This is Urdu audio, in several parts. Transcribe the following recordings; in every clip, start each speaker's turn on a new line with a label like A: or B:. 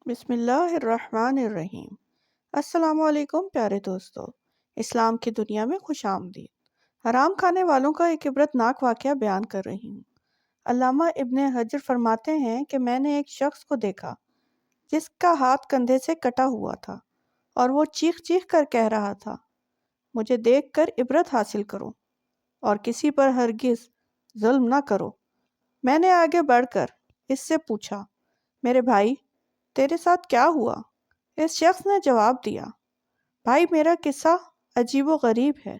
A: بسم اللہ الرحمن الرحیم۔ السلام علیکم پیارے دوستو، اسلام کی دنیا میں خوش آمدید۔ حرام کھانے والوں کا ایک عبرتناک واقعہ بیان کر رہی ہوں۔ علامہ ابن حجر فرماتے ہیں کہ میں نے ایک شخص کو دیکھا جس کا ہاتھ کندھے سے کٹا ہوا تھا اور وہ چیخ چیخ کر کہہ رہا تھا، مجھے دیکھ کر عبرت حاصل کرو اور کسی پر ہرگز ظلم نہ کرو۔ میں نے آگے بڑھ کر اس سے پوچھا، میرے بھائی تیرے ساتھ کیا ہوا؟ اس شخص نے جواب دیا، بھائی میرا قصہ عجیب و غریب ہے۔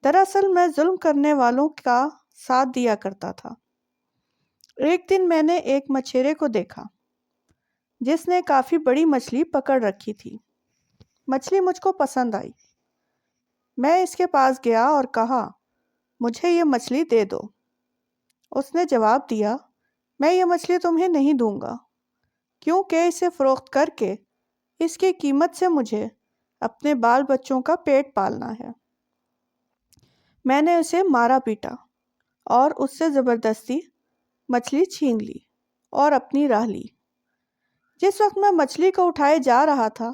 A: دراصل میں ظلم کرنے والوں کا ساتھ دیا کرتا تھا۔ ایک دن میں نے ایک مچھیرے کو دیکھا جس نے کافی بڑی مچھلی پکڑ رکھی تھی۔ مچھلی مجھ کو پسند آئی۔ میں اس کے پاس گیا اور کہا، مجھے یہ مچھلی دے دو۔ اس نے جواب دیا، میں یہ مچھلی تمہیں نہیں دوں گا، کیونکہ اسے فروخت کر کے اس کی قیمت سے مجھے اپنے بال بچوں کا پیٹ پالنا ہے۔ میں نے اسے مارا پیٹا اور اس سے زبردستی مچھلی چھین لی اور اپنی راہ لی۔ جس وقت میں مچھلی کو اٹھائے جا رہا تھا،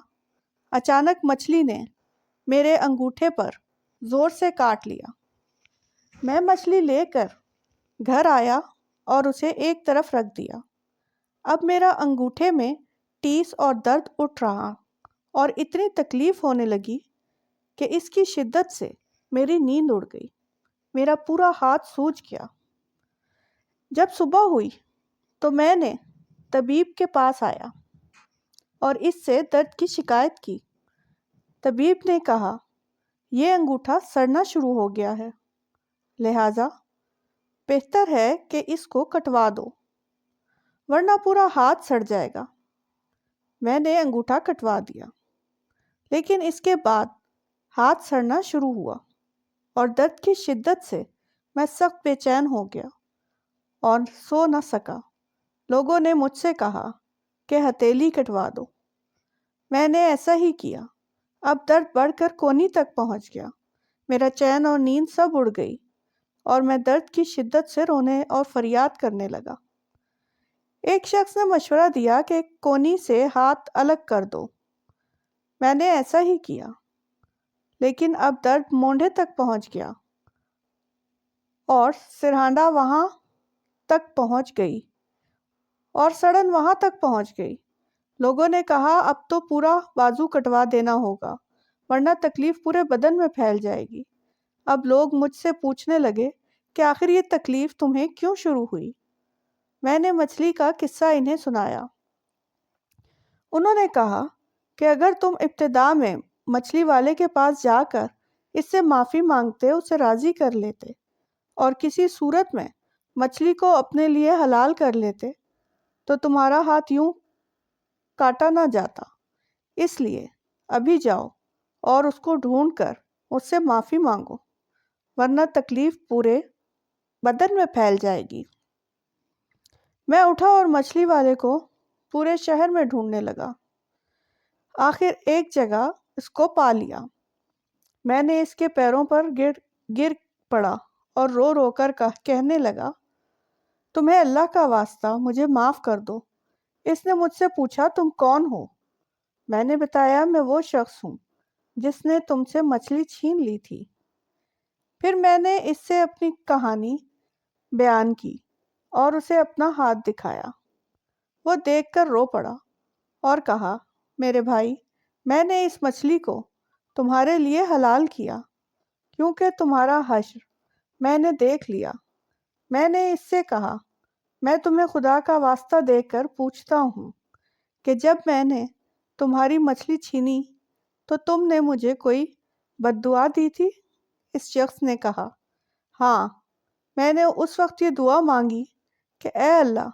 A: اچانک مچھلی نے میرے انگوٹھے پر زور سے کاٹ لیا۔ میں مچھلی لے کر گھر آیا اور اسے ایک طرف رکھ دیا۔ اب میرا انگوٹھے میں ٹیس اور درد اٹھ رہا اور اتنی تکلیف ہونے لگی کہ اس کی شدت سے میری نیند اڑ گئی۔ میرا پورا ہاتھ سوج گیا۔ جب صبح ہوئی تو میں نے طبیب کے پاس آیا اور اس سے درد کی شکایت کی۔ طبیب نے کہا، یہ انگوٹھا سڑنا شروع ہو گیا ہے، لہٰذا بہتر ہے کہ اس کو کٹوا دو، ورنہ پورا ہاتھ سڑ جائے گا۔ میں نے انگوٹھا کٹوا دیا، لیکن اس کے بعد ہاتھ سڑنا شروع ہوا اور درد کی شدت سے میں سخت بے چین ہو گیا اور سو نہ سکا۔ لوگوں نے مجھ سے کہا کہ ہتھیلی کٹوا دو۔ میں نے ایسا ہی کیا۔ اب درد بڑھ کر کونی تک پہنچ گیا۔ میرا چین اور نیند سب اڑ گئی اور میں درد کی شدت سے رونے اور فریاد کرنے لگا۔ ایک شخص نے مشورہ دیا کہ کونی سے ہاتھ الگ کر دو۔ میں نے ایسا ہی کیا، لیکن اب درد مونڈے تک پہنچ گیا اور سرہانڈا وہاں تک پہنچ گئی اور سڑن وہاں تک پہنچ گئی۔ لوگوں نے کہا، اب تو پورا بازو کٹوا دینا ہوگا، ورنہ تکلیف پورے بدن میں پھیل جائے گی۔ اب لوگ مجھ سے پوچھنے لگے کہ آخر یہ تکلیف تمہیں کیوں شروع ہوئی؟ میں نے مچھلی کا قصہ انہیں سنایا۔ انہوں نے کہا کہ اگر تم ابتدا میں مچھلی والے کے پاس جا کر اس سے معافی مانگتے، اسے راضی کر لیتے اور کسی صورت میں مچھلی کو اپنے لیے حلال کر لیتے تو تمہارا ہاتھ یوں کاٹا نہ جاتا۔ اس لیے ابھی جاؤ اور اس کو ڈھونڈ کر اس سے معافی مانگو، ورنہ تکلیف پورے بدن میں پھیل جائے گی۔ میں اٹھا اور مچھلی والے کو پورے شہر میں ڈھونڈنے لگا۔ آخر ایک جگہ اس کو پا لیا۔ میں نے اس کے پیروں پر گر پڑا اور رو رو کر کہنے لگا، تمہیں اللہ کا واسطہ مجھے معاف کر دو۔ اس نے مجھ سے پوچھا، تم کون ہو؟ میں نے بتایا، میں وہ شخص ہوں جس نے تم سے مچھلی چھین لی تھی۔ پھر میں نے اس سے اپنی کہانی بیان کی اور اسے اپنا ہاتھ دکھایا۔ وہ دیکھ کر رو پڑا اور کہا، میرے بھائی میں نے اس مچھلی کو تمہارے لیے حلال کیا کیونکہ تمہارا حشر میں نے دیکھ لیا۔ میں نے اس سے کہا، میں تمہیں خدا کا واسطہ دے کر پوچھتا ہوں کہ جب میں نے تمہاری مچھلی چھینی تو تم نے مجھے کوئی بد دعا دی تھی؟ اس شخص نے کہا، ہاں، میں نے اس وقت یہ دعا مانگی کہ اے اللہ،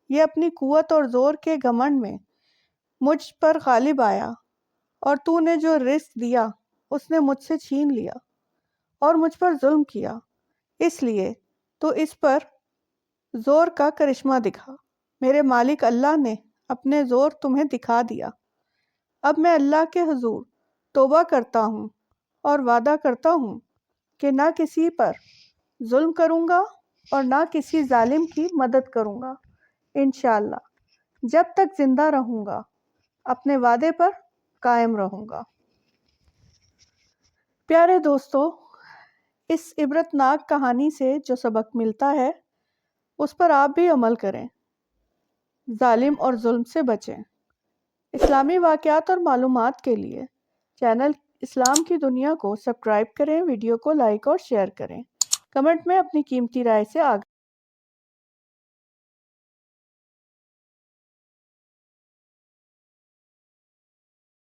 A: یہ اپنی قوت اور زور کے گھمنڈ میں مجھ پر غالب آیا اور تو نے جو رزق دیا اس نے مجھ سے چھین لیا اور مجھ پر ظلم کیا، اس لیے تو اس پر زور کا کرشمہ دکھا۔ میرے مالک اللہ نے اپنے زور تمہیں دکھا دیا۔ اب میں اللہ کے حضور توبہ کرتا ہوں اور وعدہ کرتا ہوں کہ نہ کسی پر ظلم کروں گا اور نہ کسی ظالم کی مدد کروں گا، انشاءاللہ۔ جب تک زندہ رہوں گا اپنے وعدے پر قائم رہوں گا۔ پیارے دوستو، اس عبرتناک کہانی سے جو سبق ملتا ہے اس پر آپ بھی عمل کریں، ظالم اور ظلم سے بچیں۔ اسلامی واقعات اور معلومات کے لیے چینل اسلام کی دنیا کو سبسکرائب کریں، ویڈیو کو لائک اور شیئر کریں، کمنٹ میں اپنی قیمتی رائے سے آگاہ